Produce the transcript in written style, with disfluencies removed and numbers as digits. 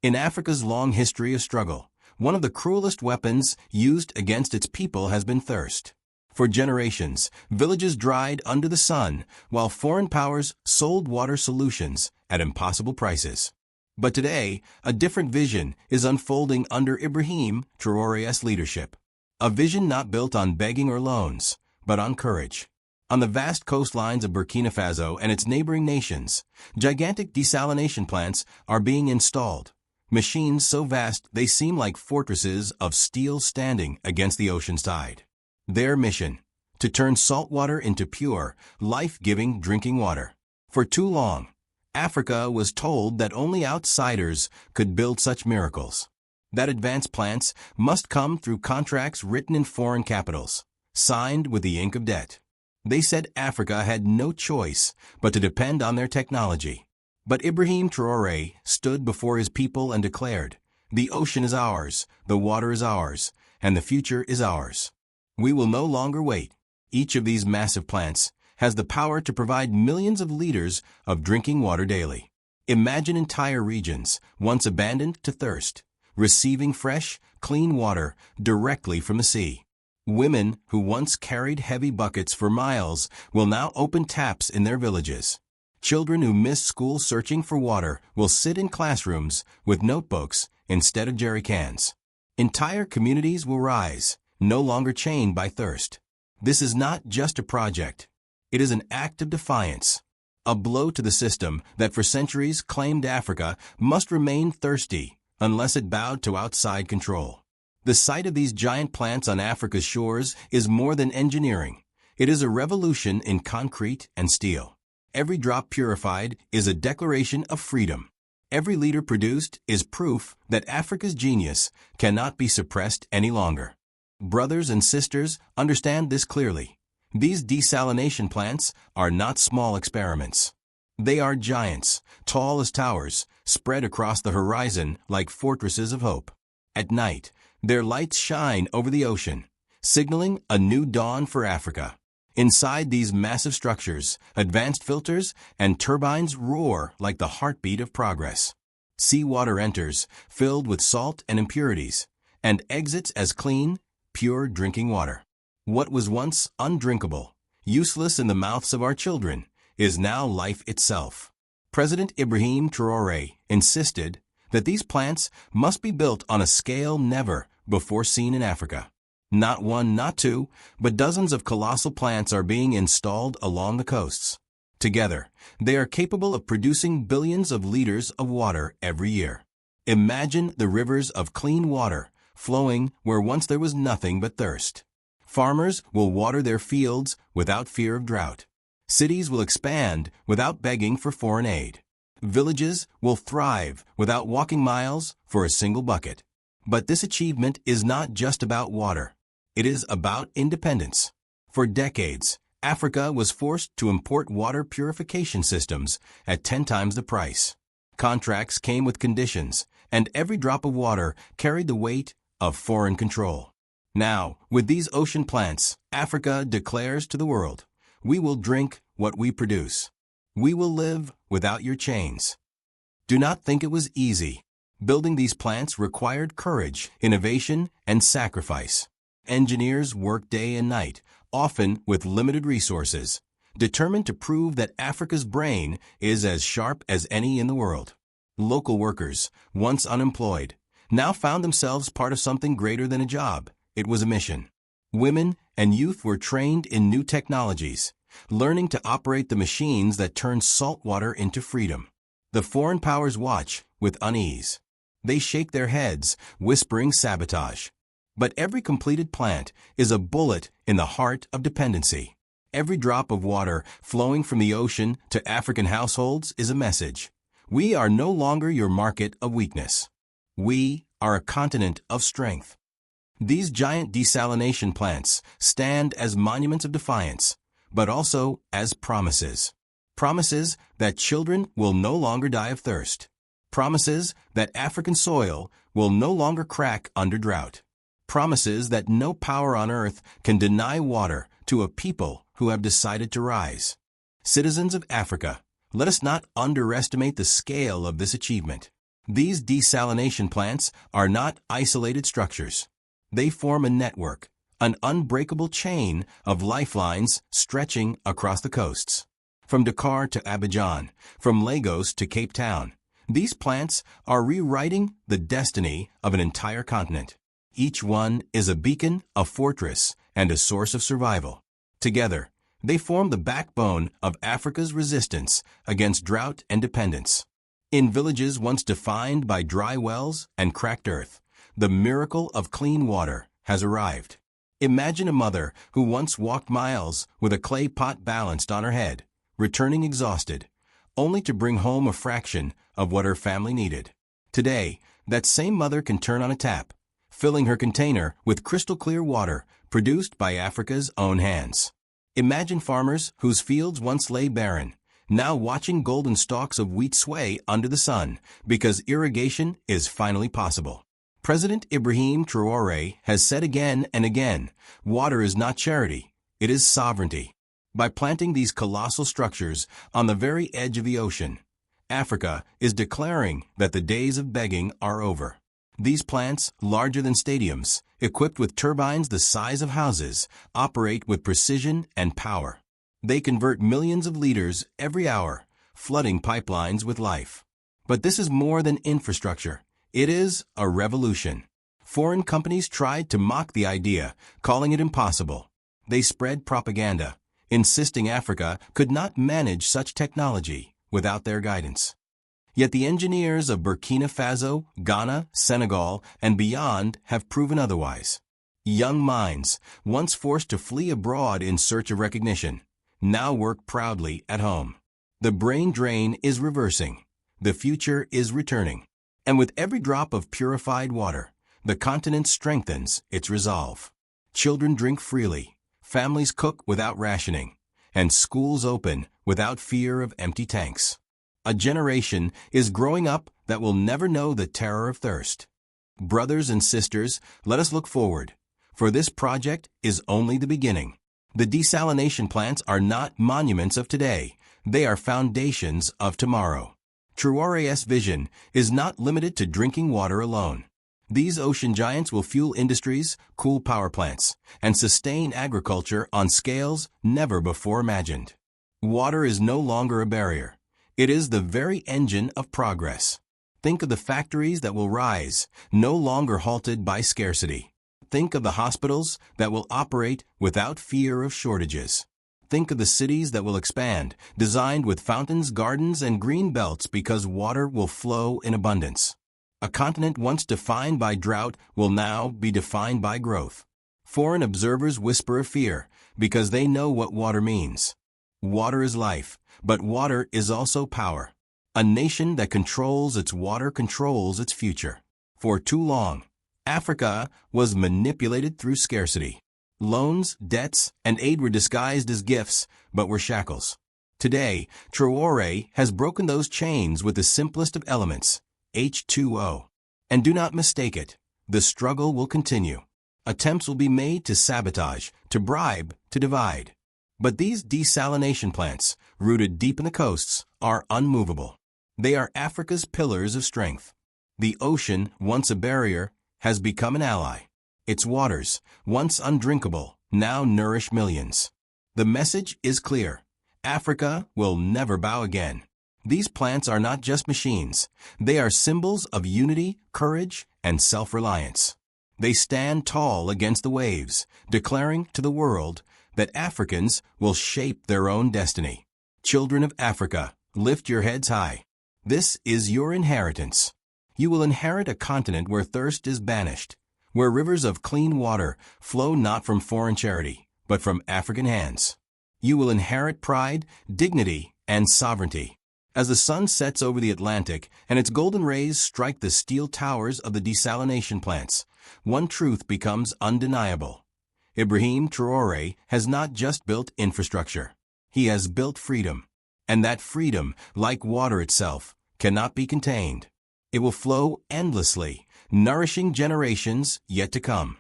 In Africa's long history of struggle, one of the cruelest weapons used against its people has been thirst. For generations, villages dried under the sun while foreign powers sold water solutions at impossible prices. But today, a different vision is unfolding under Ibrahim Traoré's leadership. A vision not built on begging or loans, but on courage. On the vast coastlines of Burkina Faso and its neighboring nations, gigantic desalination plants are being installed. Machines so vast they seem like fortresses of steel standing against the ocean's tide. Their mission: to turn salt water into pure, life-giving drinking water. For too long, Africa was told that only outsiders could build such miracles. That advanced plants must come through contracts written in foreign capitals, signed with the ink of debt. They said Africa had no choice but to depend on their technology. But Ibrahim Traoré stood before his people and declared, "The ocean is ours, the water is ours, and the future is ours. We will no longer wait." Each of these massive plants has the power to provide millions of liters of drinking water daily. Imagine entire regions, once abandoned to thirst, receiving fresh, clean water directly from the sea. Women who once carried heavy buckets for miles will now open taps in their villages. Children who missed school searching for water will sit in classrooms with notebooks instead of jerry cans. Entire communities will rise, no longer chained by thirst. This is not just a project. It is an act of defiance, a blow to the system that for centuries claimed Africa must remain thirsty unless it bowed to outside control. The sight of these giant plants on Africa's shores is more than engineering. It is a revolution in concrete and steel. Every drop purified is a declaration of freedom. Every liter produced is proof that Africa's genius cannot be suppressed any longer. Brothers and sisters, understand this clearly. These desalination plants are not small experiments. They are giants, tall as towers, spread across the horizon like fortresses of hope. At night, their lights shine over the ocean, signaling a new dawn for Africa. Inside these massive structures, advanced filters and turbines roar like the heartbeat of progress. Seawater enters, filled with salt and impurities, and exits as clean, pure drinking water. What was once undrinkable, useless in the mouths of our children, is now life itself. President Ibrahim Traoré insisted that these plants must be built on a scale never before seen in Africa. Not one, not two, but dozens of colossal plants are being installed along the coasts. Together, they are capable of producing billions of liters of water every year. Imagine the rivers of clean water flowing where once there was nothing but thirst. Farmers will water their fields without fear of drought. Cities will expand without begging for foreign aid. Villages will thrive without walking miles for a single bucket. But this achievement is not just about water. It is about independence. For decades, Africa was forced to import water purification systems at 10 times the price. Contracts came with conditions, and every drop of water carried the weight of foreign control. Now, with these ocean plants, Africa declares to the world, "We will drink what we produce. We will live without your chains." Do not think it was easy. Building these plants required courage, innovation, and sacrifice. Engineers worked day and night, often with limited resources, determined to prove that Africa's brain is as sharp as any in the world. Local workers, once unemployed, now found themselves part of something greater than a job. It was a mission. Women and youth were trained in new technologies, learning to operate the machines that turn salt water into freedom. The foreign powers watch with unease. They shake their heads, whispering sabotage. But every completed plant is a bullet in the heart of dependency. Every drop of water flowing from the ocean to African households is a message. We are no longer your market of weakness. We are a continent of strength. These giant desalination plants stand as monuments of defiance, but also as promises. Promises that children will no longer die of thirst. Promises that African soil will no longer crack under drought. Promises that no power on earth can deny water to a people who have decided to rise. Citizens of Africa, let us not underestimate the scale of this achievement. These desalination plants are not isolated structures. They form a network, an unbreakable chain of lifelines stretching across the coasts. From Dakar to Abidjan, from Lagos to Cape Town, these plants are rewriting the destiny of an entire continent. Each one is a beacon, a fortress, and a source of survival. Together, they form the backbone of Africa's resistance against drought and dependence. In villages once defined by dry wells and cracked earth, the miracle of clean water has arrived. Imagine a mother who once walked miles with a clay pot balanced on her head, returning exhausted, only to bring home a fraction of what her family needed. Today, that same mother can turn on a tap, filling her container with crystal clear water produced by Africa's own hands. Imagine farmers whose fields once lay barren, now watching golden stalks of wheat sway under the sun because irrigation is finally possible. President Ibrahim Traoré has said again and again, water is not charity, it is sovereignty. By planting these colossal structures on the very edge of the ocean, Africa is declaring that the days of begging are over. These plants, larger than stadiums, equipped with turbines the size of houses, operate with precision and power. They convert millions of liters every hour, flooding pipelines with life. But this is more than infrastructure. It is a revolution. Foreign companies tried to mock the idea, calling it impossible. They spread propaganda, insisting Africa could not manage such technology without their guidance. Yet the engineers of Burkina Faso, Ghana, Senegal, and beyond have proven otherwise. Young minds, once forced to flee abroad in search of recognition, now work proudly at home. The brain drain is reversing. The future is returning. And with every drop of purified water, the continent strengthens its resolve. Children drink freely, families cook without rationing, and schools open without fear of empty tanks. A generation is growing up that will never know the terror of thirst. Brothers and sisters, let us look forward, for this project is only the beginning. The desalination plants are not monuments of today, they are foundations of tomorrow. Traoré's vision is not limited to drinking water alone. These ocean giants will fuel industries, cool power plants, and sustain agriculture on scales never before imagined. Water is no longer a barrier. It is the very engine of progress. Think of the factories that will rise, no longer halted by scarcity. Think of the hospitals that will operate without fear of shortages. Think of the cities that will expand, designed with fountains, gardens, and green belts because water will flow in abundance. A continent once defined by drought will now be defined by growth. Foreign observers whisper of fear because they know what water means. Water is life, but water is also power. A nation that controls its water controls its future. For too long, Africa was manipulated through scarcity. Loans, debts, and aid were disguised as gifts, but were shackles. Today, Traoré has broken those chains with the simplest of elements, H2O. And do not mistake it, the struggle will continue. Attempts will be made to sabotage, to bribe, to divide. But these desalination plants, rooted deep in the coasts, are unmovable. They are Africa's pillars of strength. The ocean, once a barrier, has become an ally. Its waters, once undrinkable, now nourish millions. The message is clear. Africa will never bow again. These plants are not just machines. They are symbols of unity, courage, and self-reliance. They stand tall against the waves, declaring to the world that Africans will shape their own destiny. Children of Africa, lift your heads high. This is your inheritance. You will inherit a continent where thirst is banished, where rivers of clean water flow not from foreign charity, but from African hands. You will inherit pride, dignity, and sovereignty. As the sun sets over the Atlantic and its golden rays strike the steel towers of the desalination plants, one truth becomes undeniable. Ibrahim Traoré has not just built infrastructure. He has built freedom. And that freedom, like water itself, cannot be contained. It will flow endlessly, nourishing generations yet to come.